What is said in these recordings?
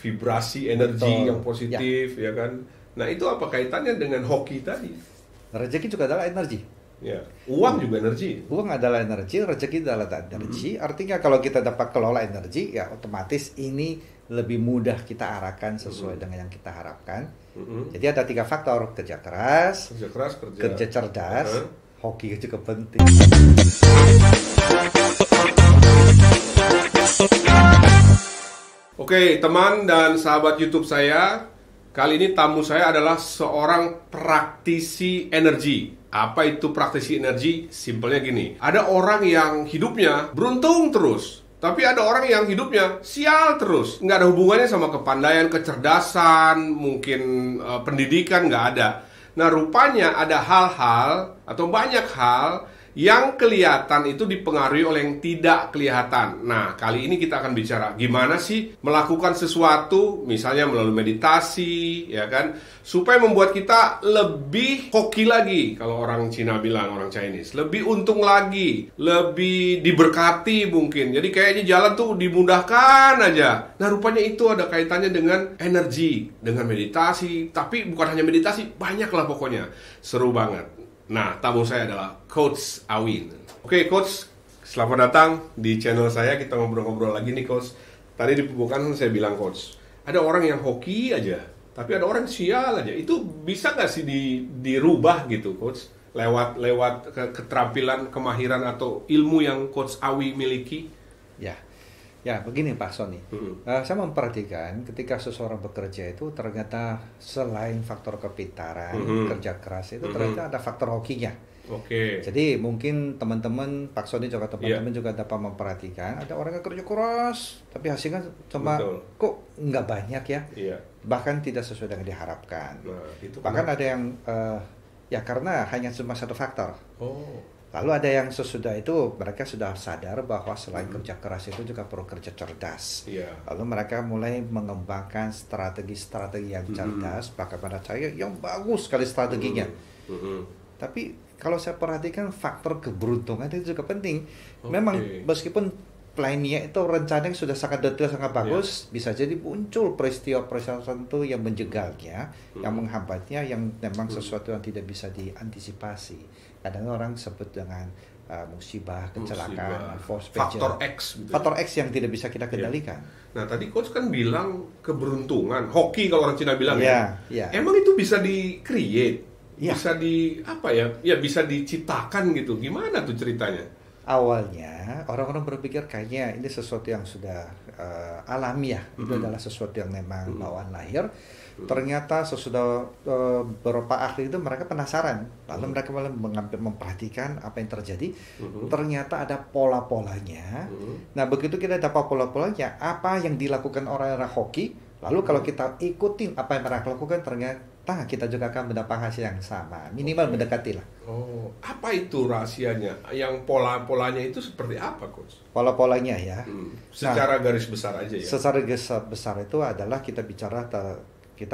vibrasi energi Betul. yang positif, ya kan. Nah, itu apa kaitannya dengan hoki tadi? Rezeki juga adalah energi. Ya, uang juga energi. Uang adalah energi, rezeki adalah energi. Artinya kalau kita dapat kelola energi, ya otomatis ini lebih mudah kita arahkan sesuai dengan yang kita harapkan. Jadi ada 3 faktor: kerja keras, kerja cerdas, hoki juga penting. Oke, teman dan sahabat YouTube saya, kali ini tamu saya adalah seorang praktisi energi. Apa itu praktisi energi? Simpelnya gini, ada orang yang hidupnya beruntung terus, tapi ada orang yang hidupnya sial terus. Nggak ada hubungannya sama kepandaian, kecerdasan, mungkin pendidikan, nggak ada. Nah, rupanya ada hal-hal atau banyak hal yang kelihatan itu dipengaruhi oleh yang tidak kelihatan. Nah, kali ini kita akan bicara gimana sih melakukan sesuatu, misalnya melalui meditasi, ya kan, supaya membuat kita lebih hoki lagi. Kalau orang Cina bilang, orang Chinese, lebih untung lagi, lebih diberkati mungkin. Jadi kayaknya jalan tuh dimudahkan aja. Nah, rupanya itu ada kaitannya dengan energi, dengan meditasi. Tapi bukan hanya meditasi, banyak lah pokoknya. Seru banget. Nah, tamu saya adalah Coach Awin. Oke, Coach, selamat datang di channel saya. Kita ngobrol-ngobrol lagi nih, Coach. Tadi di pembukaan saya bilang, Coach, ada orang yang hoki aja, tapi ada orang sial aja. Itu bisa nggak sih dirubah gitu, Coach? Lewat keterampilan, kemahiran, atau ilmu yang Coach Awi miliki? Ya, begini Pak Sony. Saya memperhatikan ketika seseorang bekerja itu ternyata selain faktor kepintaran, kerja keras itu ternyata ada faktor hokinya. Oke. Jadi mungkin teman-teman, Pak Sony juga teman-teman juga dapat memperhatikan ada orang yang kerja keras, tapi hasilnya cuma kok nggak banyak ya. Bahkan tidak sesuai dengan diharapkan. Nah, itu bahkan ada yang ya karena hanya cuma satu faktor. Lalu ada yang sesudah itu mereka sudah sadar bahwa selain kerja keras itu juga perlu kerja cerdas. Lalu mereka mulai mengembangkan strategi-strategi yang cerdas, bahkan pada saya yang bagus sekali strateginya. Tapi kalau saya perhatikan faktor keberuntungan itu juga penting. Memang meskipun plannya itu rencananya sudah sangat detail, sangat bagus, bisa jadi muncul peristiwa-peristiwa tertentu yang menjegalnya, yang menghambatnya, yang memang sesuatu yang tidak bisa diantisipasi. Kadang orang sebut dengan musibah, kecelakaan, faktor X gitu. Faktor X yang tidak bisa kita kendalikan. Nah, tadi Coach kan bilang keberuntungan, hoki kalau orang Cina bilang ya. Emang itu bisa di-create? Ya. Bisa bisa diciptakan gitu. Gimana tuh ceritanya? Awalnya orang-orang berpikir kayaknya ini sesuatu yang sudah alami ya. Itu adalah sesuatu yang memang bawaan lahir. Ternyata sesudah beberapa ahli itu mereka penasaran, lalu mereka mulai memperhatikan apa yang terjadi. Ternyata ada pola-polanya. Nah, begitu kita dapat pola-polanya, apa yang dilakukan orang-orang hoki, lalu kalau kita ikutin apa yang mereka lakukan, ternyata kita juga akan mendapat hasil yang sama, minimal mendekati lah. Apa itu rahasianya? Yang pola-polanya itu seperti apa, Coach? Pola-polanya ya. Secara garis besar aja ya. Secara garis besar itu adalah kita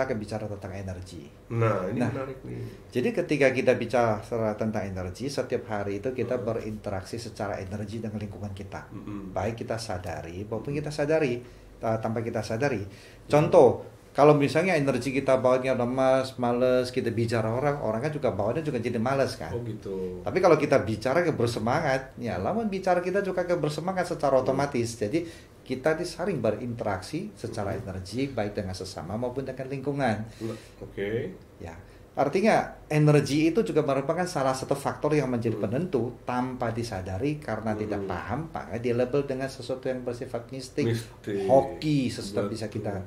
akan bicara tentang energi. Nah, ini menarik nih. Jadi ketika kita bicara tentang energi, setiap hari itu kita berinteraksi secara energi dengan lingkungan kita. Baik kita sadari maupun kita sadari tanpa kita sadari. Contoh, kalau misalnya energi kita bawaannya lemas, males, kita bicara orang kan juga bawaannya juga jadi males kan. Gitu. Tapi kalau kita bicara bersemangat, ya lawan bicara kita juga bersemangat secara otomatis. Jadi kita disaring berinteraksi secara energi baik dengan sesama maupun dengan lingkungan. Ya, artinya energi itu juga merupakan salah satu faktor yang menjadi penentu tanpa disadari karena tidak paham, maka dilabel dengan sesuatu yang bersifat mistik. Hoki, sesuatu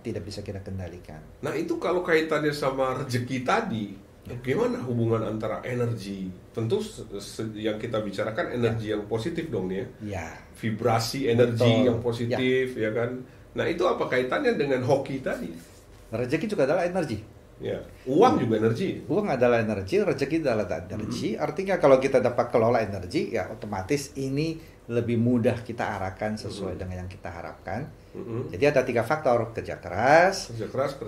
tidak bisa kita kendalikan. Nah, itu kalau kaitannya sama rezeki tadi, bagaimana hubungan antara energi? Tentu yang kita bicarakan energi yang positif dong nih ya. Vibrasi energi yang positif, ya kan. Nah, itu apa kaitannya dengan hoki tadi? Rezeki juga adalah energi. Uang juga energi. Uang adalah energi, rezeki adalah energi. Artinya kalau kita dapat kelola energi, ya otomatis ini lebih mudah kita arahkan sesuai dengan yang kita harapkan. Jadi ada 3 faktor: kerja keras,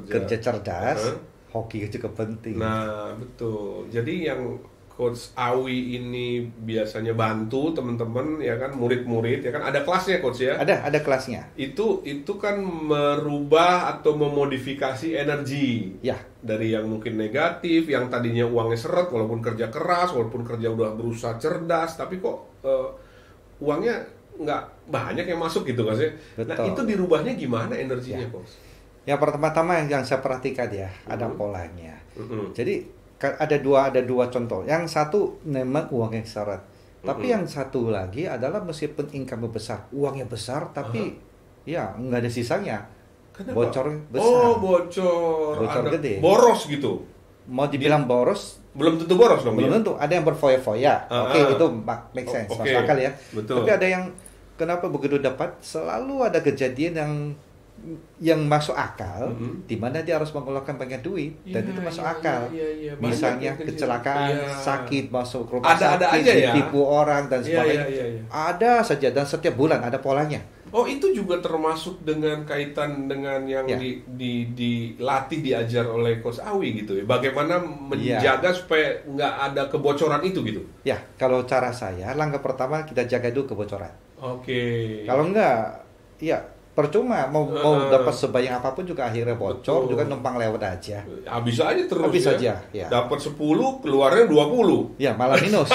kerja cerdas, hoki juga penting. Nah, betul. Jadi yang Coach Awi ini biasanya bantu teman-teman ya kan, murid-murid ya kan, ada kelasnya Coach ya? Ada kelasnya. Itu kan merubah atau memodifikasi energi. Ya. Dari yang mungkin negatif, yang tadinya uangnya seret walaupun kerja keras, walaupun kerja udah berusaha cerdas, tapi kok uangnya nggak banyak yang masuk gitu kan sih? Nah itu dirubahnya gimana energinya Coach? Ya pertama-tama yang saya perhatikan ya, ada polanya. Jadi ada dua contoh. Yang satu memang uangnya seret. Tapi yang satu lagi adalah meskipun income besar, uangnya besar, tapi ya nggak ada sisanya. Kenapa? Bocor besar. Oh, bocor gede. Boros gitu. Mau dibilang boros, belum tentu boros dong. Belum tentu. Ada yang berfoya-foya. Oke, itu make sense, masuk akal ya. Betul. Tapi ada yang kenapa begitu dapat selalu ada kejadian yang masuk akal, di mana dia harus mengeluarkan banyak duit, dan itu masuk akal. Misalnya kecelakaan, sakit, masuk rumah sakit, ditipu orang dan sebagainya. Ada saja, dan setiap bulan ada polanya. Oh, itu juga termasuk dengan kaitan dengan yang dilatih, diajar oleh Coach Awi gitu ya. Bagaimana menjaga supaya nggak ada kebocoran itu gitu? Ya, kalau cara saya, langkah pertama kita jaga dulu kebocoran. Oke. Kalau enggak, ya percuma mau dapat sebanyak apapun juga akhirnya bocor, juga numpang lewat aja. Habis aja terus. Habis aja, ya. Dapat 10, keluarnya 20. Ya, malah minus.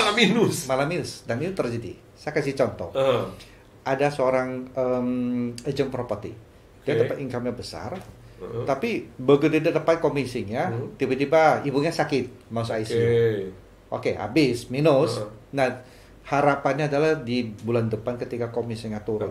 Malah minus. Dan itu terjadi. Saya kasih contoh. Ada seorang agent property. Dia dapat income-nya besar. Tapi begitu dia dapat komisinya, tiba-tiba ibunya sakit, masuk ICU. Oke, habis, minus. Nah, harapannya adalah di bulan depan ketika komisinya turun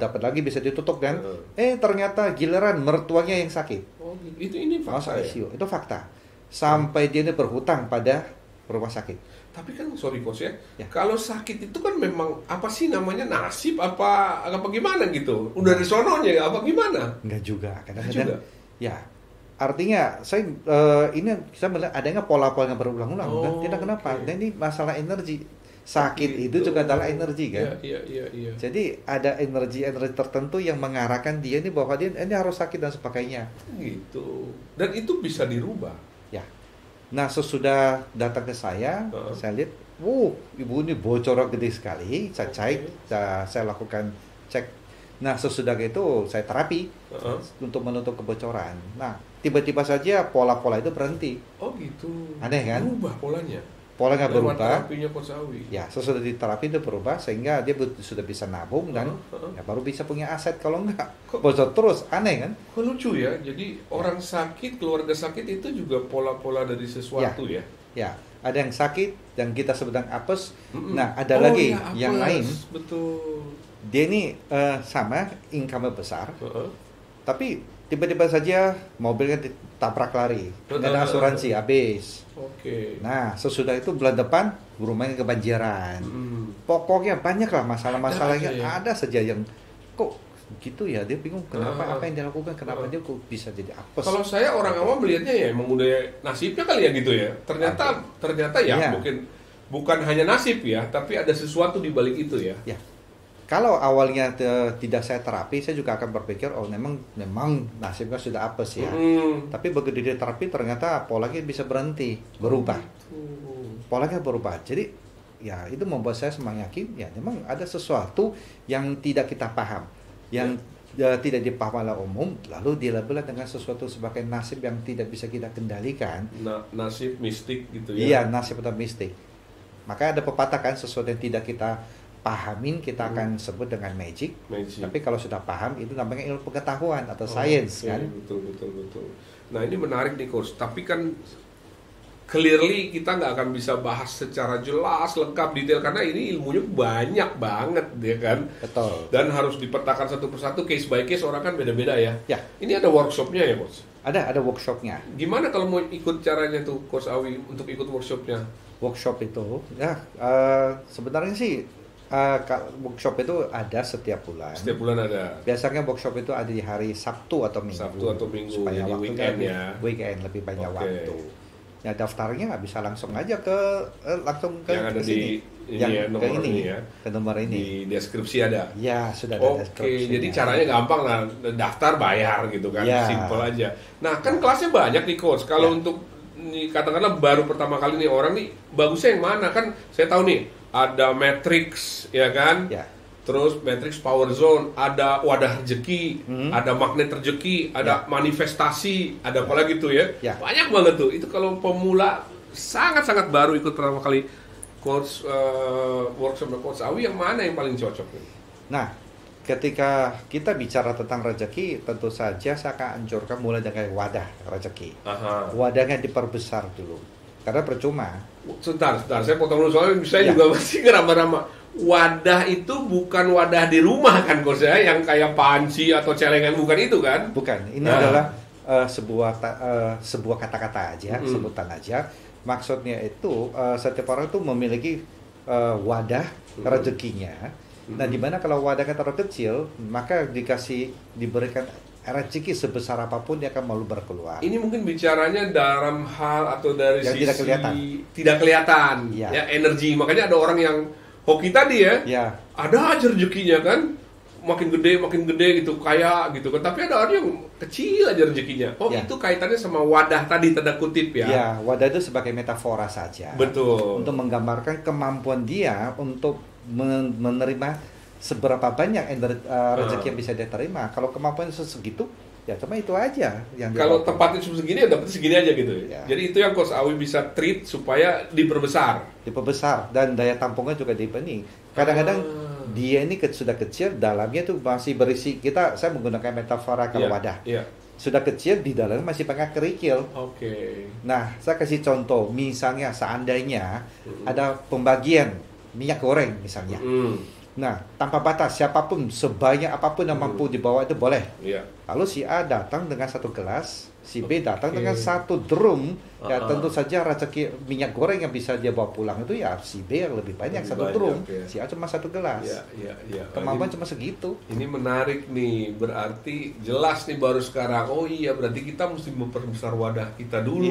dapat lagi bisa ditutup kan? Ternyata giliran mertuanya yang sakit. Oh, ini fakta. ICU. Itu fakta. Sampai dia berhutang pada rumah sakit. Tapi kan sorry Coach ya, kalau sakit itu kan memang apa sih namanya, nasib apa gimana gitu? Udah di sononya apa gimana? Enggak juga, kadang-kadang ya. Artinya saya melihat adanya pola-pola yang berulang-ulang kan? Tidak kenapa? Dan ini masalah energi. Sakit itu juga adalah energi kan? Iya. Jadi ada energi tertentu yang mengarahkan dia ini bahwa dia ini harus sakit dan sebagainya. Gitu. Dan itu bisa dirubah. Ya. Nah sesudah datang ke saya lihat, ibu ini bocor gede sekali. Saya cek, saya lakukan cek. Nah sesudah itu saya terapi untuk menutup kebocoran. Nah tiba-tiba saja pola-pola itu berhenti. Oh gitu. Aneh kan? Berubah polanya. Polanya berubah. Terapinya Coach Awi. Ya, sesudah diterapi itu berubah sehingga dia sudah bisa nabung dan ya baru bisa punya aset. Kalau enggak bocor terus, aneh kan? Kok lucu ya. Jadi orang sakit, keluarga sakit itu juga pola-pola dari sesuatu ya. Ya, ada yang sakit dan kita sedang apes. Nah, ada lagi yang lain. Betul. Dia ini sama income besar. Tapi tiba-tiba saja mobilnya ditabrak lari. Nggak ada asuransi, habis. Oke. Nah, sesudah itu bulan depan rumahnya kebanjiran. Pokoknya banyak lah masalah-masalahnya. Ada saja yang kok gitu ya, dia bingung kenapa apa yang dia lakukan, kenapa dia kok bisa jadi apes. Kalau saya orang awam melihatnya ya emang udah nasibnya kali ya gitu ya. Ternyata ya mungkin bukan hanya nasib ya, tapi ada sesuatu di balik itu ya. Ya. Kalau awalnya tidak saya terapi, saya juga akan berpikir, memang nasibnya sudah apes ya. Tapi begitu dia terapi, ternyata polanya bisa berhenti, berubah. Polanya berubah. Jadi, ya itu membuat saya semakin yakin, ya memang ada sesuatu yang tidak kita paham, yang tidak dipahami oleh umum, lalu dilabelkan dengan sesuatu sebagai nasib yang tidak bisa kita kendalikan. Nasib mistik gitu ya? Iya, nasib atau mistik. Maka ada pepatah kan, sesuatu yang tidak kita pahamin kita akan sebut dengan magic. Tapi kalau sudah paham itu namanya ilmu pengetahuan atau sains kan. Betul. Nah ini menarik nih Coach. Tapi kan clearly kita nggak akan bisa bahas secara jelas, lengkap, detail karena ini ilmunya banyak banget ya kan. Betul. Dan harus dipetakan satu persatu, case by case, orang kan beda-beda ya. Ya. Ini ada workshopnya ya Coach? Ada workshopnya. Gimana kalau mau ikut caranya tuh Coach Awi untuk ikut workshopnya? Workshop itu ya sebenarnya sih workshop itu ada setiap bulan. Setiap bulan ada. Biasanya workshop itu ada di hari Sabtu atau Minggu. Supaya jadi weekend ya. Weekend lebih banyak waktu. Ya daftarnya nggak bisa langsung aja langsung ke yang ada sini. Ke nomor ini. Di deskripsi ada. Ya sudah ada deskripsi. Jadi caranya gampang lah, daftar bayar gitu kan, simple aja. Nah kan kelasnya banyak nih Coach. Kalau untuk nih katakanlah baru pertama kali nih orang nih bagusnya yang mana kan? Saya tahu nih ada Matrix ya kan? Ya. Terus Matrix Power Zone, ada wadah rezeki, ada magnet rezeki, ada manifestasi, ada apa lagi tuh ya? Banyak banget tuh. Itu kalau pemula sangat-sangat baru ikut pertama kali coach workshop Coach Awi, yang mana yang paling cocok? Nah, ketika kita bicara tentang rezeki, tentu saja saya akan anjurkan mulai dengan wadah rezeki. Wadahnya diperbesar dulu, karena percuma. Sebentar, saya potong dulu soalnya saya juga masih ngeraba-raba. Wadah itu bukan wadah di rumah kan, Coach ya? Yang kayak panci atau celengan, bukan itu kan? Bukan, ini adalah sebuah kata-kata aja, sebutan aja. Maksudnya itu setiap orang itu memiliki wadah rezekinya. Nah, dimana kalau wadahnya terlalu kecil, maka diberikan rezeki sebesar apapun dia akan malu berkeluar. Ini mungkin bicaranya dalam hal atau dari yang sisi tidak kelihatan, ya energi. Makanya ada orang yang hoki tadi ya, ada aja rezekinya kan, makin gede gitu, kaya gitu kan. Tapi ada orang yang kecil aja rezekinya. Itu kaitannya sama wadah tadi, tanda kutip ya. Ya, wadah itu sebagai metafora saja. Betul. Untuk menggambarkan kemampuan dia untuk menerima seberapa banyak rezeki yang bisa dia terima. Kalau kemampuannya segitu, ya cuma itu aja yang kalau tempatnya segini, ya dapat segini aja gitu ya. Jadi itu yang Coach Awi bisa treat supaya diperbesar dan daya tampungnya juga dipenuhi. Kadang-kadang dia ini sudah kecil, dalamnya tuh masih berisi, saya menggunakan metafora kalau wadah. Sudah kecil, di dalamnya masih banyak kerikil. Nah, saya kasih contoh, misalnya seandainya ada pembagian minyak goreng misalnya. Nah, tanpa batas, siapapun, sebanyak apapun yang mampu dibawa itu boleh. Lalu si A datang dengan 1 gelas, si B datang dengan 1 drum. Ya tentu saja rezeki minyak goreng yang bisa dia bawa pulang itu ya si B yang lebih banyak, 1 drum. Si A cuma 1 gelas. Kemampuan cuma segitu. Ini menarik nih, berarti jelas nih baru sekarang. Oh iya, berarti kita mesti memperbesar wadah kita dulu.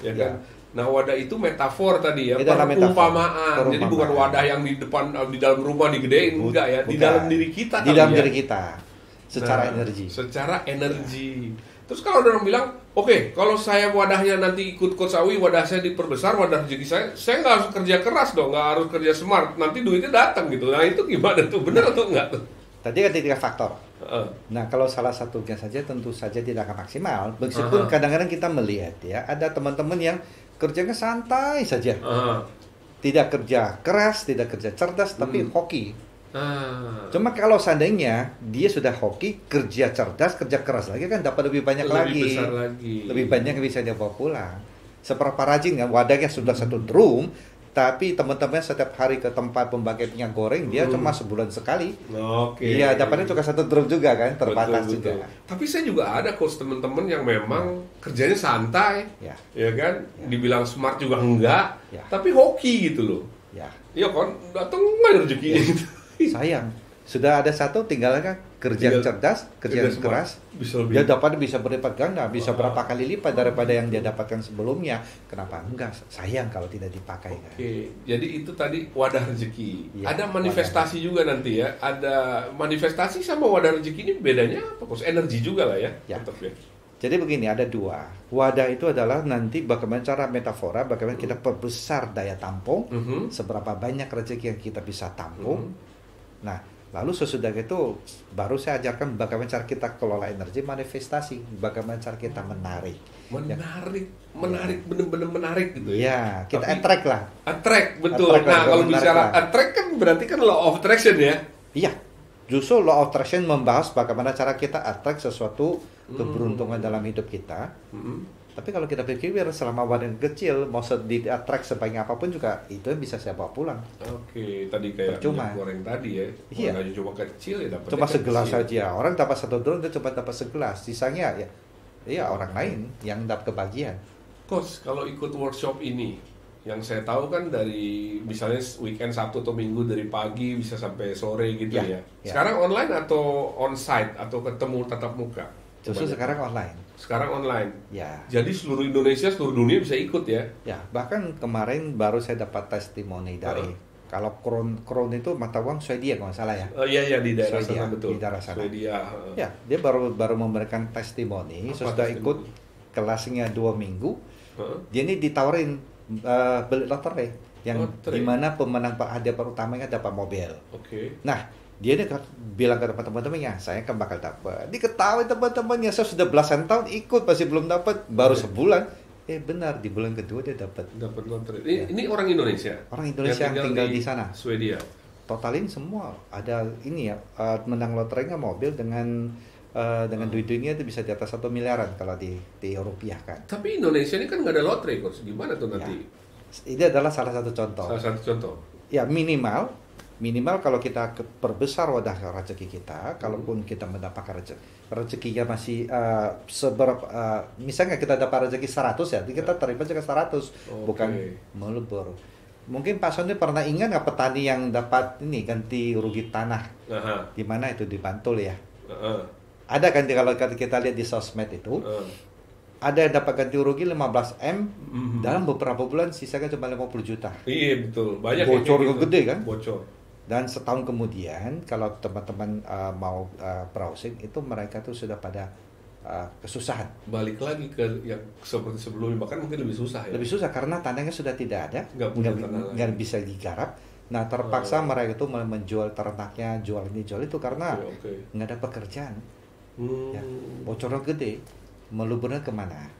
Ya kan? Nah, wadah itu metafor tadi ya, perumpamaan. Jadi bukan wadah yang di depan, di dalam rumah digedein, enggak ya, di dalam diri kita. Di dalam diri kita, secara energi. Secara energi. Terus kalau orang bilang, oke, kalau saya wadahnya nanti ikut Coach Awi, wadah saya diperbesar, wadah rezeki saya nggak harus kerja keras dong, nggak harus kerja smart, nanti duitnya datang gitu. Nah, itu gimana tuh, benar atau enggak tuh? Tadi kan 3 faktor. Nah, kalau salah satunya saja tentu saja tidak akan maksimal. Meskipun kadang-kadang kita melihat ya, ada teman-teman yang kerjanya santai saja, tidak kerja keras, tidak kerja cerdas, tapi hoki. Cuma kalau seandainya dia sudah hoki, kerja cerdas, kerja keras lagi kan dapat lebih banyak lagi, lebih banyak yang bisa dia bawa pulang. Seberapa rajin kan, wadahnya sudah 1 drum, tapi teman-teman setiap hari ke tempat pembagian minyak goreng, dia cuma sebulan sekali. Iya, dapatnya juga 1 drum juga kan, terbatas juga. Tapi saya juga ada coach teman-teman yang memang kerjanya santai, ya kan, dibilang smart juga enggak, tapi hoki gitu loh. Iya kan, datang nggak rezekinya gitu. Sayang, sudah ada 1, tinggal kan kerja cerdas, kerja keras, dia dapat bisa berlipat ganda, bisa berapa kali lipat daripada yang dia dapatkan sebelumnya. Kenapa enggak? Sayang kalau tidak dipakai kan. Jadi itu tadi wadah rezeki. Ada manifestasi juga nanti ya. Ada manifestasi sama wadah rezeki ini bedanya apa? Coach, energi juga lah ya. Jadi begini, ada 2. Wadah itu adalah nanti bagaimana cara metafora, bagaimana kita perbesar daya tampung, seberapa banyak rezeki yang kita bisa tampung. Nah, lalu sesudah itu baru saya ajarkan bagaimana cara kita kelola energi, manifestasi, bagaimana cara kita menarik, benar-benar menarik gitu ya. Kita attract lah. Betul. Nah, kalau bicara attract kan berarti kan law of attraction ya. Iya. Justru law of attraction membahas bagaimana cara kita attract sesuatu keberuntungan dalam hidup kita. Tapi kalau kita pikir selama wadah kecil, mau di-attract sebanyak apapun juga, itu yang bisa saya bawa pulang. Tadi kayak minyak goreng tadi ya. Warnanya cuma kecil ya, dapat cuma segelas saja. Orang dapat 1 drum, dia cuma dapat segelas. Sisanya ya orang lain yang dapat kebagian. Coach, kalau ikut workshop ini, yang saya tahu kan dari misalnya weekend Sabtu atau Minggu dari pagi bisa sampai sore gitu ya. Sekarang online atau on-site atau ketemu tatap muka? Justru sekarang online. Sekarang online. Ya. Jadi seluruh Indonesia, seluruh dunia bisa ikut ya. Ya, bahkan kemarin baru saya dapat testimoni dari kalau Kron itu mata uang Swedia kalau nggak salah ya. Iya di daerah Swedia, sana betul. Di daerah sana. Swedia. Ya, dia baru memberikan testimoni, sudah ikut kelasnya 2 minggu. Dia ini ditawarin beli lotre yang dimana pemenang hadiah utamanya dapat mobil. Nah, dia ini bilang ke teman-temannya, saya kan bakal dapat. Diketahui teman-temannya, saya sudah belasan tahun ikut masih belum dapat, baru sebulan. Benar, di bulan kedua dia dapat lotre. Ini orang Indonesia. Orang Indonesia yang tinggal di sana. Swedia. Totalin semua ada ini ya, menang lotrenya mobil dengan duit-duitnya itu bisa di atas 1 miliaran kalau di rupiahkan. Tapi Indonesia ini kan nggak ada lotre, Coach. Gimana tuh nanti? Ini adalah salah satu contoh. Ya, minimal kalau kita perbesar wadah rezeki kita, kalaupun kita mendapatkan rezekinya masih misalnya kita dapat rezeki 100 ya, kita terima juga 100, bukan melebur. Mungkin Pak Sony pernah ingat nggak petani yang dapat ini ganti rugi tanah? Di mana itu, di Bantul ya? Ada kan kalau kita lihat di sosmed itu, ada yang dapat ganti rugi 15 M dalam beberapa bulan, sisanya cuma 50 juta. Iya betul, banyak bocor gitu. Gede kan? Bocor. Dan setahun kemudian kalau teman-teman mau browsing itu mereka tuh sudah pada kesusahan. Balik lagi ke yang seperti sebelumnya, bahkan mungkin lebih susah ya. Lebih susah karena tanahnya sudah tidak ada, nggak bisa digarap. Nah terpaksa mereka itu menjual ternaknya, jual ini jual itu karena nggak ada pekerjaan. Ya, bocornya gede, meluburnya kemana?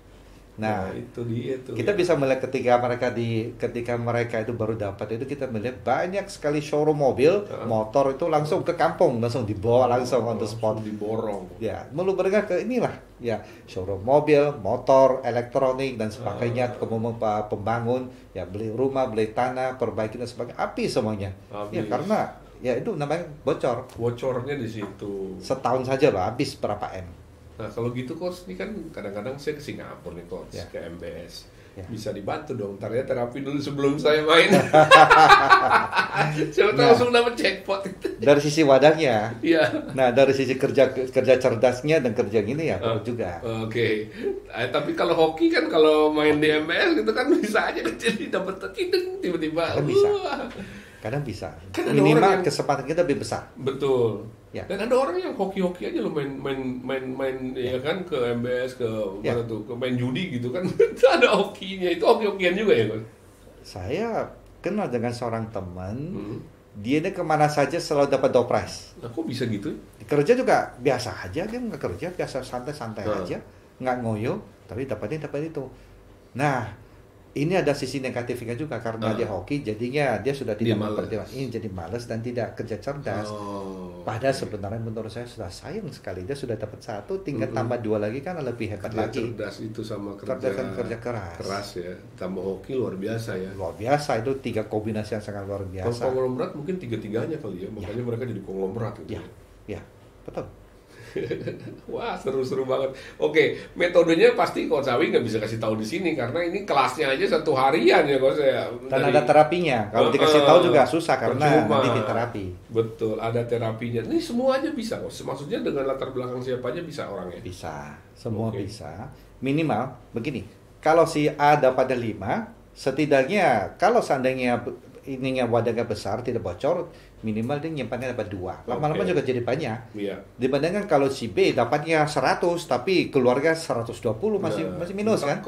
Nah itu dia tuh. Kita bisa melihat ketika mereka itu baru dapat itu, kita melihat banyak sekali showroom mobil, motor itu langsung ke kampung, langsung dibawa langsung on the spot, diborong. Ya, melubernya ke inilah, ya showroom mobil, motor, elektronik dan sebagainya, kemudian pembangun, ya beli rumah, beli tanah, perbaiki dan sebagainya, api semuanya. Ya karena ya itu namanya bocor. Bocornya di situ. Setahun saja loh habis berapa M. Nah kalau gitu Coach, ini kan kadang-kadang saya ke Singapura nih Coach, ke MBS. Bisa dibantu dong, ntar ya terapi dulu sebelum saya main. Siapa tahu langsung dapat jackpot. Dari sisi wadahnya. Iya. Nah dari sisi kerja cerdasnya dan kerja gini ya perlu juga. Oke. Tapi kalau hoki kan, kalau main di MBS gitu kan bisa aja jadi dapat tiba-tiba. Kadang bisa. Minimal kesempatan kita lebih besar. Betul. Ya. Dan ada orang yang hoki-hoki aja loh main ya kan ke MBS, ke mana tuh, ke main judi gitu kan. Ada hokinya, itu hoki-hokian juga ya kan. Saya kenal dengan seorang teman, dia ini kemana saja selalu dapat door prize. Nah, kok bisa gitu? Kerja juga biasa aja, dia nggak kerja, biasa santai-santai aja, nggak ngoyo, tapi dapat itu. Nah, ini ada sisi negatifnya juga karena dia hoki, jadinya dia sudah tidak mempertimbangkan ini, jadi malas dan tidak kerja cerdas. Padahal sebenarnya menurut saya sudah sayang sekali, dia sudah dapat 1, tinggal tambah 2 lagi kan lebih hebat kerja lagi. Cerdas itu sama kerja keras. Keras ya, tambah hoki luar biasa ya. Luar biasa, itu 3 kombinasi yang sangat luar biasa. Kalau konglomerat mungkin 3-tiganya kali ya, makanya mereka jadi konglomerat gitu. Ya, betul. Wah seru-seru banget. Oke, metodenya pasti Coach Awi nggak bisa kasih tahu di sini karena ini kelasnya aja 1 harian ya Coach ya. Dan ada terapinya. Kalau dikasih tahu juga susah karena nanti di terapi. Betul, ada terapinya. Ini semua aja bisa Coach. Maksudnya dengan latar belakang siapa aja bisa orangnya. Bisa, semua bisa. Minimal begini. Kalau si A dapat 5, setidaknya kalau seandainya ininya wadahnya besar tidak bocor, minimal dia nyimpannya dapat 2. Lama-lama juga jadi banyak. Dibandingkan kalau si B dapatnya 100 tapi keluarga 120 masih minus kan?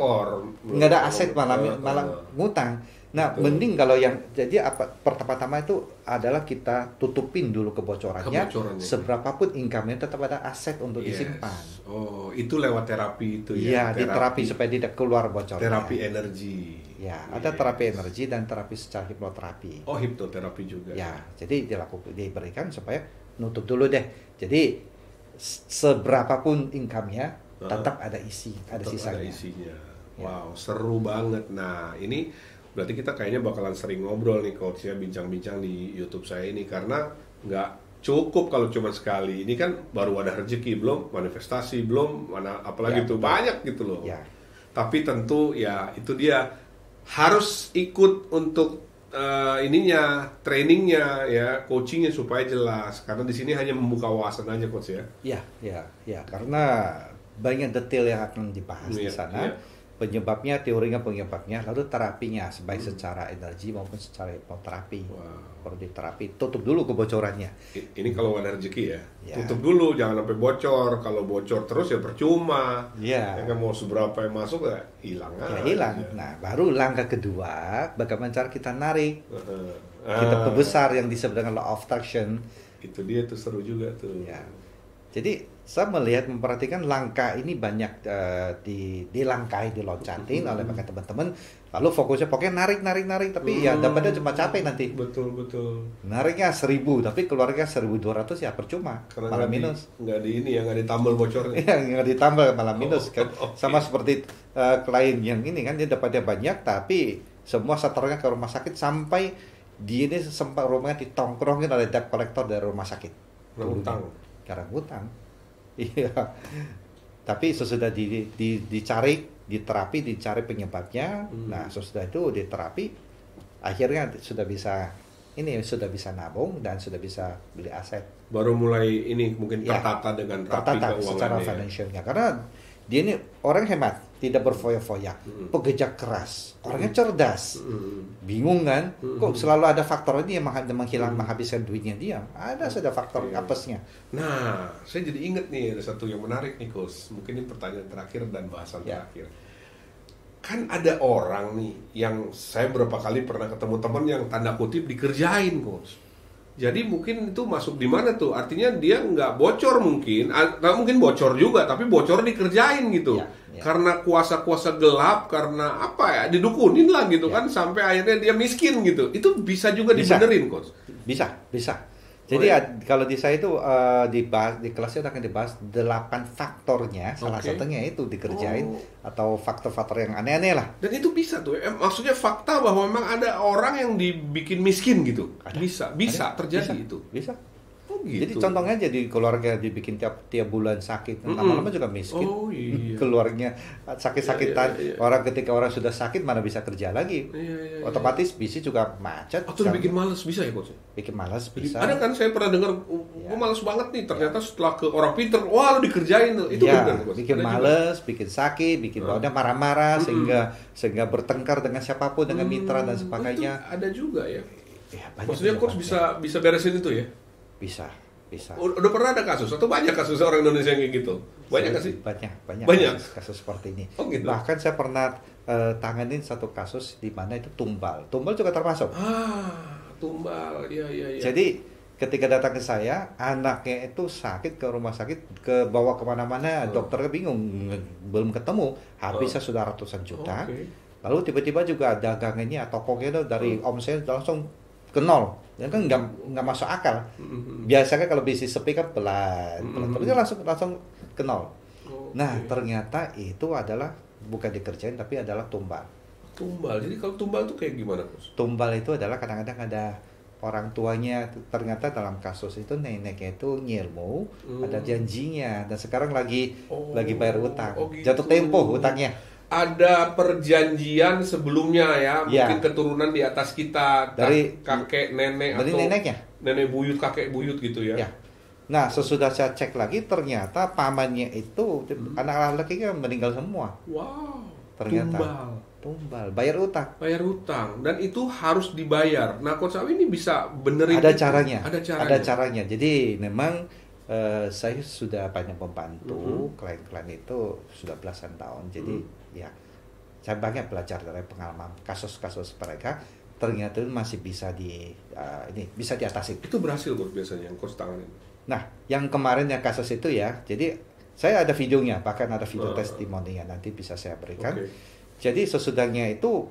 Nggak ada aset, malah ngutang. Nah, mending kalau yang jadi pertama-tama itu adalah kita tutupin dulu kebocorannya. Seberapapun income-nya tetap ada aset untuk disimpan. Oh, itu lewat terapi itu ya. Iya, di terapi supaya tidak keluar bocornya. Terapi energi. Ya, ada terapi energi dan terapi secara hipnoterapi. Oh, hipnoterapi juga. Ya, jadi diberikan supaya nutup dulu deh. Jadi seberapapun income-nya tetap ada sisanya. Ada isinya. Wow, seru banget. Nah, ini berarti kita kayaknya bakalan sering ngobrol nih Coach ya, bincang-bincang di YouTube saya ini, karena nggak cukup kalau cuma sekali. Ini kan baru ada rezeki, belum manifestasi, belum mana apalagi tuh banyak gitu loh. Tapi tentu ya itu dia harus ikut untuk trainingnya ya, coachingnya supaya jelas. Karena di sini hanya membuka wawasan aja Coach ya. Ya, karena banyak detail yang akan dibahas di sana. penyebabnya, teorinya penyebabnya, lalu terapinya, baik secara energi maupun secara hipnoterapi. Perlu diterapi, tutup dulu kebocorannya. Ini kalau ada rezeki ya, tutup dulu, jangan sampai bocor. Kalau bocor terus ya percuma. Yang mau seberapa yang masuk ya hilang aja. Hilang. Nah, baru langkah kedua, bagaimana cara kita narik, kita perbesar yang disebut dengan law of attraction. Itu dia tuh seru juga tuh. Jadi saya melihat, memperhatikan langkah ini banyak dilangkahi, diloncatin oleh teman-teman. Lalu fokusnya pokoknya narik, tapi ya dapatnya cuma capek nanti. Betul. Nariknya 1.000, tapi keluarnya 1.200 ya percuma. Karena malah minus. Nggak nggak ditambal bocornya. Nggak ditambal, malah minus kan. Sama seperti klien yang ini kan, dia dapatnya banyak, tapi semua setornya ke rumah sakit sampai dia ini sempat rumahnya ditongkrongin oleh debt collector dari rumah sakit. Karena hutang. Iya. Tapi sesudah dicari, diterapi, dicari penyebabnya. Nah, sesudah itu diterapi, akhirnya sudah bisa nabung dan sudah bisa beli aset. Baru mulai ini mungkin tertata dengan rapi keuangannya. Secara financialnya. Karena dia ini orang hemat, tidak berfoya-foya, pekerja keras, orangnya cerdas. Bingung kan? Kok selalu ada faktor ini yang menghabiskan duitnya dia? Ada saja faktor apesnya. Nah, saya jadi ingat nih, ada satu yang menarik nih, Coach. Mungkin ini pertanyaan terakhir dan bahasan terakhir. Kan ada orang nih yang saya berapa kali pernah ketemu teman yang tanda kutip dikerjain, Coach. Jadi mungkin itu masuk di mana tuh? Artinya dia nggak bocor mungkin bocor juga, tapi bocor dikerjain gitu. Karena kuasa-kuasa gelap, karena apa ya, didukunin lah gitu kan, sampai akhirnya dia miskin gitu. Itu bisa juga dibenerin, Coach? Bisa. Jadi kalau di saya itu di kelasnya akan dibahas 8 faktornya, salah satunya itu dikerjain atau faktor-faktor yang aneh-aneh lah. Dan itu bisa tuh, maksudnya fakta bahwa memang ada orang yang dibikin miskin gitu. Bisa terjadi itu. Bisa. Gitu. Jadi contohnya aja di keluarga dibikin tiap bulan sakit, lama-lama juga miskin. Keluarnya sakit-sakitan. Orang ketika orang sudah sakit mana bisa kerja lagi. Otomatis bisnis juga macet. Atau bikin malas bisa ya, Coach? Bikin malas bisa. Ada kan saya pernah dengar, gue malas banget nih. Ternyata setelah ke orang pinter, wah lu dikerjain tuh. Itu benar, Coach. Bikin malas, bikin sakit, bikin bawahnya marah-marah sehingga bertengkar dengan siapapun, dengan mitra dan sebagainya. Itu ada juga ya. Maksudnya Coach bisa beresin itu ya? Bisa. Udah pernah ada kasus atau banyak kasus orang Indonesia yang kayak gitu? Banyak nggak sih? Banyak kasus seperti ini. Gitu. Bahkan saya pernah tanganin satu kasus di mana itu tumbal juga termasuk. Tumbal, iya. Jadi ketika datang ke saya, anaknya itu sakit, ke rumah sakit, ke bawa kemana-mana, dokternya bingung, belum ketemu, habisnya sudah ratusan juta. Lalu tiba-tiba juga dagangannya, tokonya itu dari omset langsung ke nol, ya kan nggak masuk akal. Biasanya kalau bisnis sepi kan pelan, terusnya langsung ke nol. Nah, ternyata itu adalah bukan dikerjain tapi adalah tumbal. Jadi kalau tumbal itu kayak gimana, Coach? Tumbal itu adalah kadang-kadang ada orang tuanya, ternyata dalam kasus itu neneknya itu ngilmu, ada janjinya, dan sekarang lagi bayar utang, jatuh tempo utangnya. Ada perjanjian sebelumnya ya, mungkin keturunan di atas kita, dari kakek nenek dari atau neneknya, nenek buyut, kakek buyut gitu ya. Nah, sesudah saya cek lagi, ternyata pamannya itu anak laki-lakinya meninggal semua. Wow. Ternyata tumbal, bayar utang, dan itu harus dibayar. Nah, Coach Awi ini bisa benerin. Ada caranya. Jadi memang saya sudah banyak membantu klien-klien itu sudah belasan tahun. Jadi ya saya banyak belajar dari pengalaman kasus-kasus mereka. Ternyata masih bisa bisa diatasi. Itu berhasil, Coach, biasanya yang Coach tanganin. Nah, yang kemarin yang kasus itu ya, jadi saya ada videonya, bahkan ada video testimoninya, nanti bisa saya berikan. Jadi sesudahnya itu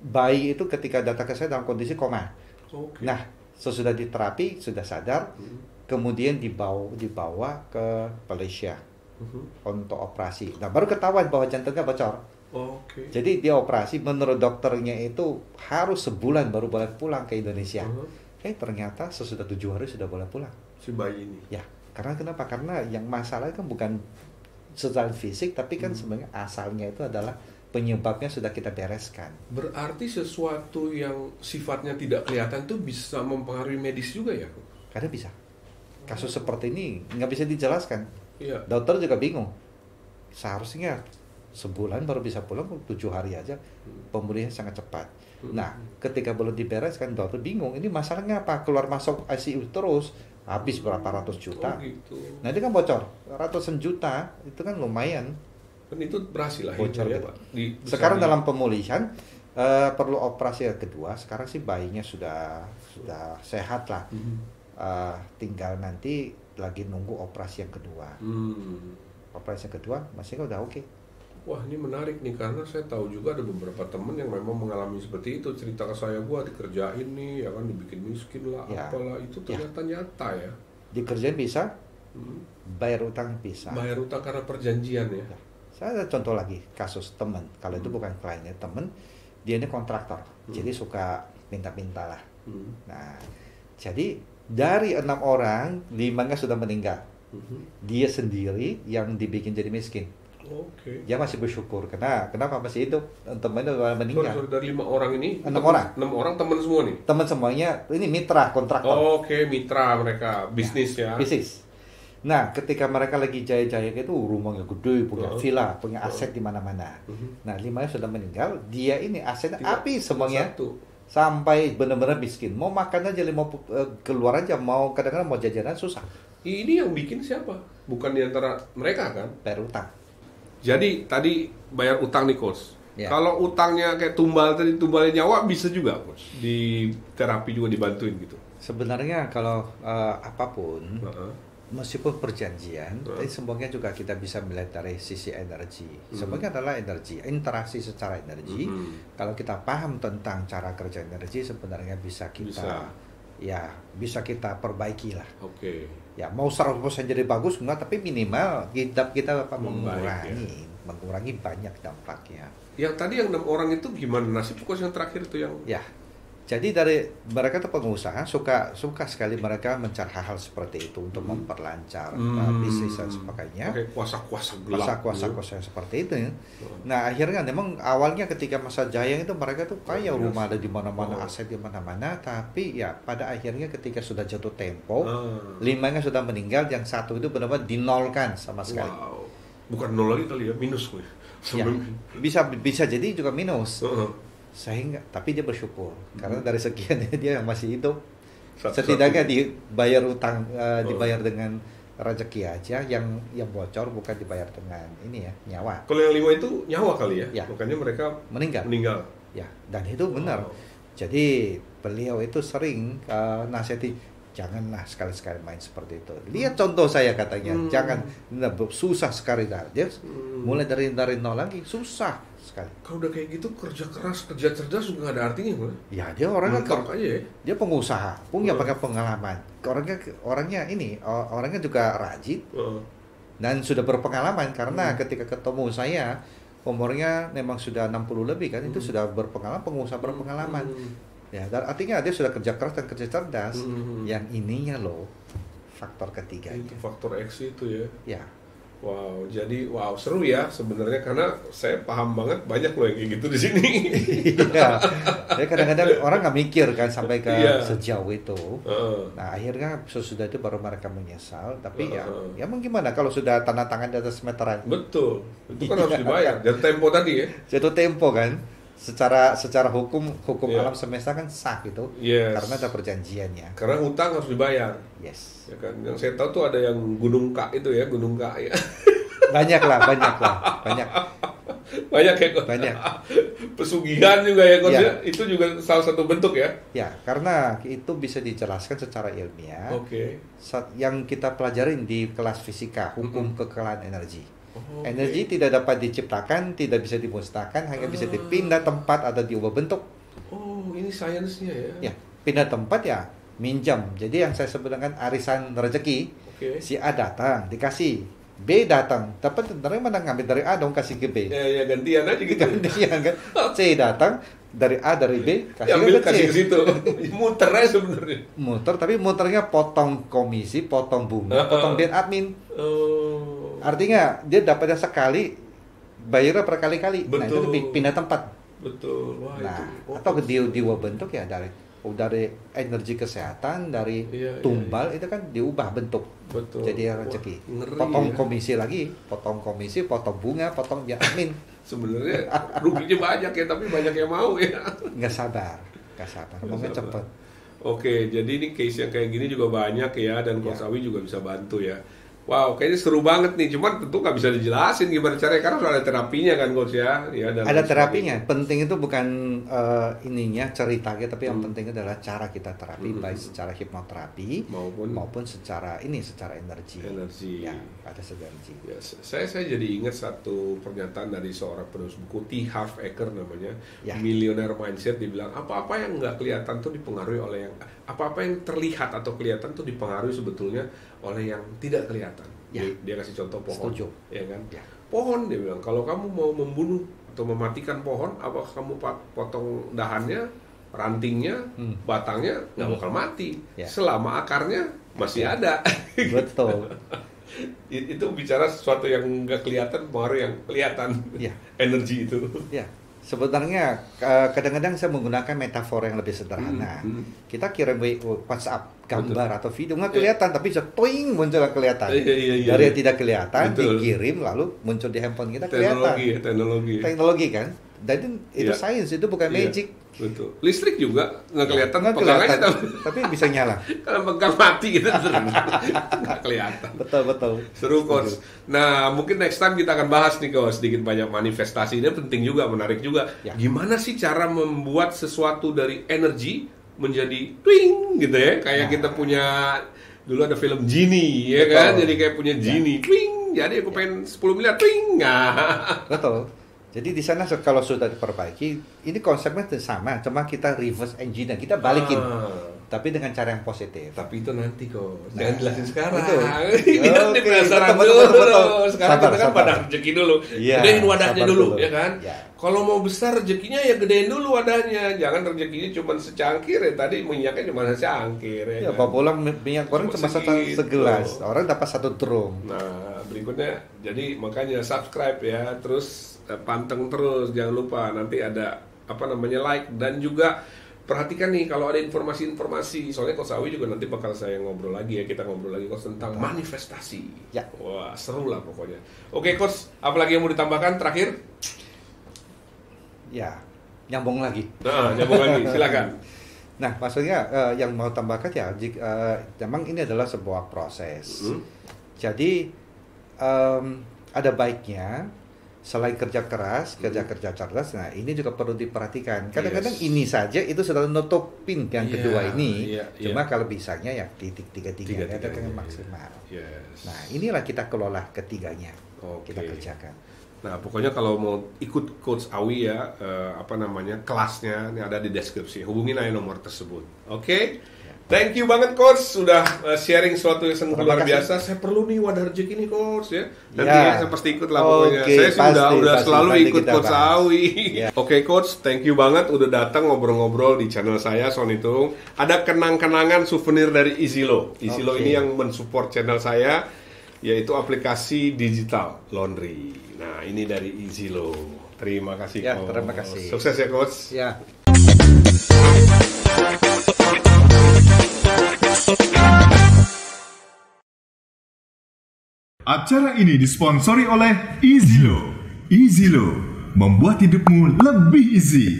bayi itu ketika datang ke saya dalam kondisi koma. Nah, sesudah diterapi, sudah sadar, kemudian dibawa ke Malaysia untuk operasi. Nah, baru ketahuan bahwa jantungnya bocor. Jadi dia operasi, menurut dokternya itu harus sebulan baru boleh pulang ke Indonesia. Ternyata sesudah 7 hari sudah boleh pulang. Si bayi ini? Ya, karena kenapa? Karena yang masalah kan bukan secara fisik, tapi kan sebenarnya asalnya itu adalah penyebabnya sudah kita bereskan. Berarti sesuatu yang sifatnya tidak kelihatan itu bisa mempengaruhi medis juga ya? Karena bisa. Kasus seperti ini nggak bisa dijelaskan. Dokter juga bingung. Seharusnya sebulan baru bisa pulang, 7 hari aja pemulihan sangat cepat. Nah, ketika belum dibereskan dokter bingung, ini masalahnya apa? Keluar masuk ICU terus, habis berapa ratus juta. Gitu. Nah, itu kan bocor, ratusan juta, itu kan lumayan. Kan itu berhasil lah bocor ya, gitu. Pak. Sekarang dalam pemulihan perlu operasi yang kedua. Sekarang sih bayinya sudah sehat lah. Tinggal nanti lagi nunggu operasi yang kedua. Operasi yang kedua masih udah oke. Wah, ini menarik nih, karena saya tahu juga ada beberapa teman yang memang mengalami seperti itu. Cerita ke saya, gua dikerjain nih, ya kan, dibikin miskin lah, ya. apalah, itu ternyata nyata ya. Dikerjain bisa, bayar utang bisa. Bayar utang karena perjanjian ya. Saya ada contoh lagi, kasus teman. Kalau itu bukan kliennya, teman, dia ini kontraktor, jadi suka minta-minta lah. Nah, jadi dari 6 orang, 5-nya sudah meninggal. Dia sendiri yang dibikin jadi miskin. Dia masih bersyukur. Kenapa masih hidup? Temannya udah meninggal. Sorry, dari 5 orang ini? 6 orang. 6 orang teman semua nih? Teman semuanya, ini mitra kontraktor. Mitra mereka, bisnis ya. Bisnis. Nah, ketika mereka lagi jaya-jaya itu, rumahnya gede, punya villa, punya aset di mana-mana. Nah, 5-nya sudah meninggal, dia ini asetnya habis semuanya. Sampai benar-benar miskin. Mau makan aja, mau keluar aja, mau kadang-kadang mau jajanan susah. Ini yang bikin siapa? Bukan di antara mereka kan? Bayar utang. Jadi tadi bayar utang nih, Coach. Ya. Kalau utangnya kayak tumbalnya nyawa, bisa juga, Coach. Di terapi juga dibantuin gitu. Sebenarnya kalau apapun, meskipun perjanjian, tapi semuanya juga kita bisa melihat dari sisi energi. Semuanya adalah energi, interaksi secara energi. Kalau kita paham tentang cara kerja energi, sebenarnya bisa kita perbaiki lah. Ya, mau 100% jadi bagus enggak, tapi minimal kita mengurangi banyak dampaknya. Yang tadi yang 6 orang itu gimana nasib Coach yang terakhir itu yang? Ya. Jadi dari mereka tuh pengusaha suka sekali mereka mencari hal-hal seperti itu untuk memperlancar bisnis dan sebagainya. Kuasa-kuasa gelap. Kuasa-kuasa seperti itu. Nah, akhirnya memang awalnya ketika masa jaya itu mereka tuh kaya, rumah ada di mana-mana, aset di mana-mana, tapi ya pada akhirnya ketika sudah jatuh tempo, 5-nya sudah meninggal, yang 1 itu benar-benar dinolkan sama sekali. Wow. Bukan nol lagi kali ya, minus gue. Ya, bisa jadi juga minus. Sehingga, tapi dia bersyukur karena dari sekian dia masih hidup. Setidaknya dibayar utang, dibayar dengan rezeki aja, yang bocor bukan dibayar dengan ini ya, nyawa. Kalau yang 5 itu nyawa kali ya? Makanya mereka meninggal. Ya, dan itu benar. Jadi beliau itu sering nasihati, janganlah sekali-sekali main seperti itu. Lihat contoh saya katanya, jangan, susah sekali dah. Dia mulai dari nol lagi, susah sekali. Kalau udah kayak gitu, kerja keras, kerja cerdas juga nggak ada artinya, Bro. Ya, dia orangnya aja ya. Dia pengusaha, punya pakai pengalaman. Orangnya juga rajin dan sudah berpengalaman, karena ketika ketemu saya umurnya memang sudah 60 lebih kan, itu sudah berpengalaman, pengusaha berpengalaman. Ya, artinya dia sudah kerja keras dan kerja cerdas. Yang ininya loh, faktor ketiga. Itu faktor X itu ya. Ya. Wow, jadi seru ya sebenarnya, karena saya paham banget banyak loh yang kayak gitu di sini. Iya. Jadi kadang-kadang orang nggak mikir kan sampai ke sejauh itu. Nah, akhirnya sesudah itu baru mereka menyesal. Tapi ya mau gimana kalau sudah tanda tangan di atas meteran? Betul. Itu kan harus dibayar. Dan tempo tadi ya. Jatuh tempo kan. Secara hukum alam semesta kan sah gitu. Karena ada perjanjiannya. Karena utang harus dibayar. Yes. Ya kan, yang saya tahu tuh ada yang Gunung K itu ya, Gunung K ya. Banyak lah. Banyak ya, banyak. Pesugihan juga ya, Coach. Itu juga salah satu bentuk ya. Ya, karena itu bisa dijelaskan secara ilmiah. Yang kita pelajarin di kelas fisika, hukum kekalahan energi. Energi tidak dapat diciptakan, tidak bisa dimusnahkan, hanya bisa dipindah tempat atau diubah bentuk. Oh, ini sainsnya ya. Ya, pindah tempat ya, minjam. Jadi yang saya sebut dengan arisan rezeki. Si A datang, dikasih. B datang, dapat dari mana, ngambil dari A dong, kasih ke B. Ya gantian aja gitu. Gantian kan. C datang dari A, dari B, kasih ke situ. Muter aja sebenarnya. Muter, tapi muternya potong komisi, potong bunga, potong biaya admin. Artinya dia dapatnya sekali, bayarnya berkali-kali. Nah, itu pindah tempat. Betul. Wah, nah, itu. Atau di dua bentuk ya, dari dari energi kesehatan, dari tumbal itu kan diubah bentuk. Betul. Jadi rezeki. Ngeri, potong komisi lagi, potong komisi, potong bunga, potong biar admin. Sebenarnya ruginya banyak ya, tapi banyak yang mau ya. Nggak sabar, maunya cepet. Oke, jadi ini case yang kayak gini juga banyak ya, dan Coach Awi juga bisa bantu ya. Wow, kayaknya seru banget nih. Cuman tentu nggak bisa dijelasin gimana caranya, karena sudah ada terapinya kan, Coach ya. Dan ada terapinya. Penting itu bukan ininya ceritanya, tapi yang penting adalah cara kita terapi, baik secara hipnoterapi maupun secara energi. Ya, ada energi. Ya, saya jadi ingat satu pernyataan dari seorang penulis buku, T. Harv Eker namanya, Millionaire Mindset. Dibilang apa-apa yang nggak kelihatan tuh dipengaruhi oleh yang apa-apa yang terlihat atau kelihatan tuh dipengaruhi sebetulnya oleh yang tidak kelihatan. Dia kasih contoh pohon. Setuju. Ya kan? Ya. Pohon, dia bilang, kalau kamu mau membunuh atau mematikan pohon, apakah kamu potong dahannya, rantingnya, batangnya, nggak bakal mati. Selama akarnya masih ada. Betul. Itu bicara sesuatu yang nggak kelihatan, pengaruh yang kelihatan. Energi itu. Sebenarnya kadang-kadang saya menggunakan metafor yang lebih sederhana. Kita kirim WhatsApp gambar atau video nggak kelihatan, tapi toing muncul kelihatan. Dari yang tidak kelihatan dikirim lalu muncul di handphone kita kelihatan. Teknologi kan. Dan itu sains, itu bukan magic. Betul. Listrik juga nggak kelihatan, pegangannya tapi bisa nyala. Kalau pegang mati gitu nggak kelihatan. Betul. Seru, Coach. Nah, mungkin next time kita akan bahas nih, Coach, sedikit banyak manifestasi. Ini penting juga, menarik juga. Gimana sih cara membuat sesuatu dari energi menjadi twing gitu ya? Kayak kita punya dulu ada film Genie, ya kan? Jadi kayak punya Genie, twing. Jadi aku pengen 10 miliar, twing. Betul. Jadi di sana kalau sudah diperbaiki, ini konsepnya sama, cuma kita reverse engineer, kita balikin, tapi dengan cara yang positif. Tapi itu nanti kok, jangan jelasin sekarang. Oke, penasaran dulu. Sekarang kita kan pada rezeki dulu, gedein wadahnya dulu, ya kan? Kalau mau besar rezekinya ya gedein dulu wadahnya, jangan rezekinya cuma secangkir ya. Tadi minyaknya cuma secangkir. Ya, Pak pulang minyak goreng cuma segelas, orang dapat 1 drum. Nah, berikutnya, jadi makanya subscribe ya, terus panteng terus, jangan lupa nanti ada like, dan juga perhatikan nih kalau ada informasi-informasi, soalnya Coach Awi juga nanti bakal saya ngobrol lagi ya, kita ngobrol lagi Coach tentang manifestasi. Wah, seru lah pokoknya. Oke, Coach, apa lagi yang mau ditambahkan terakhir? Ya, nyambung lagi. Nyambung lagi, silakan. Nah, maksudnya yang mau tambahkan ya, memang ini adalah sebuah proses. Jadi ada baiknya selain kerja keras, kerja cerdas, nah ini juga perlu diperhatikan. Kadang-kadang ini saja itu sudah nutupin yang kedua ini. Cuma kalau bisanya ya titik tiga kan maksimal. Nah, inilah kita kelola ketiganya. Kita kerjakan. Nah, pokoknya kalau mau ikut Coach Awi ya, kelasnya ini ada di deskripsi. Hubungin aja nomor tersebut. Oke? Thank you banget, Coach, sudah sharing sesuatu yang sangat luar biasa. Saya perlu nih wadah rezeki nih, Coach ya. Nanti saya pasti ikut lah pokoknya. Saya udah selalu ikut Coach Awi. Oke, Coach, thank you banget udah datang ngobrol-ngobrol di channel saya, Sonitung. Ada kenang-kenangan souvenir dari EasyLo. EasyLo ini yang mensupport channel saya, yaitu aplikasi digital laundry. Nah, ini dari EasyLo. Terima kasih, Coach. Terima kasih. Sukses ya, Coach. Acara ini disponsori oleh EasyLo. EasyLo membuat hidupmu lebih easy.